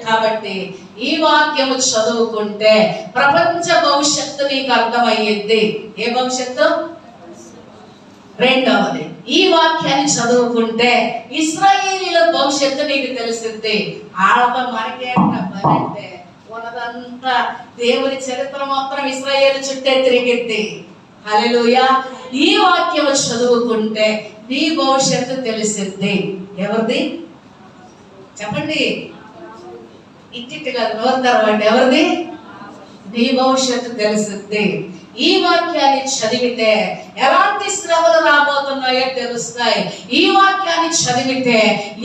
కాబట్టి ఈ వాక్యము చదువుకుంటే ప్రపంచ భవిష్యత్తు నీకు అర్థమయ్యేది. ఏ భవిష్యత్తు? రెండవది, ఈ వాక్యాన్ని చదువుకుంటే ఇశ్రాయేలీల భవిష్యత్తు నీకు తెలిసింది. ఆడతో మనకేంటే ఉన్నదంతా దేవుని చరిత్ర మొత్తం ఇశ్రాయేలు చుట్టే తిరిగిద్ది. హల్లెలూయా. ఈ వాక్యం చదువుకుంటే నీ భవిష్యత్తు తెలిసింది. ఎవరిది చెప్పండి? ఇంటిగా నోరు తెరవండి. ఎవరిది? నీ భవిష్యత్తు తెలిసింది. ఈ వాక్యాన్ని చదివితే ఎలాంటి శ్రమలు రాబోతున్నాయో తెలుస్తాయి. ఈ వాక్యాన్ని చదివితే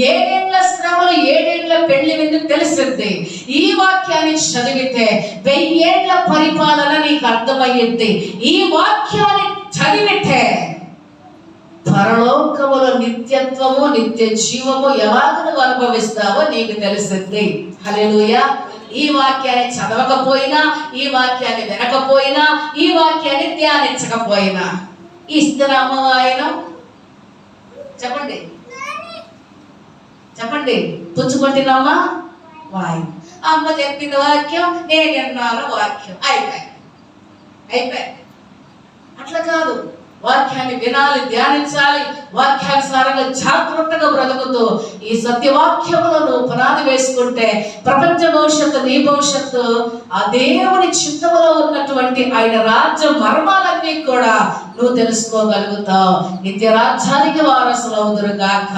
7 ఏళ్ల శ్రమలు 7 ఏళ్ల పెళ్లి విందు తెలిసింది. ఈ వాక్యాన్ని చదివితే 1000 ఏళ్ల పరిపాలన నీకు అర్థమయ్యింది. ఈ వాక్యాన్ని చదివితే పరలోకములో నిత్యత్వము నిత్య జీవము ఎలాగ నువ్వు అనుభవిస్తావో నీకు తెలిసింది. హల్లెలూయా. ఈ వాక్యాన్ని చదవకపోయినా, ఈ వాక్యాన్ని వినకపోయినా, ఈ వాక్యాన్ని ధ్యానించకపోయినా ఇస్తున్నాము ఆయన. చెప్పండి చెప్పండి. పుచ్చుకుంటున్నామా? వాయు. అమ్మ చెప్పిన వాక్యం, నేను విన్నాను వాక్యం, అయిపోయి. అట్లా కాదు. వాక్యాన్ని వినాలి, ధ్యానించాలి. వాక్యానుసారంగా జాగ్రత్తగా బ్రతుకుతూ ఈ సత్యవాక్యములో నువ్వు పునాది వేసుకుంటే ప్రపంచ భవిష్యత్తు, నీ భవిష్యత్తు ఆ దేవుని చిత్తములో ఉన్నటువంటి ఆయన రాజ్య మర్మాలన్నీ కూడా నువ్వు తెలుసుకోగలుగుతావు. నిత్య రాజ్యానికి వారసులు అవుదురు గాక.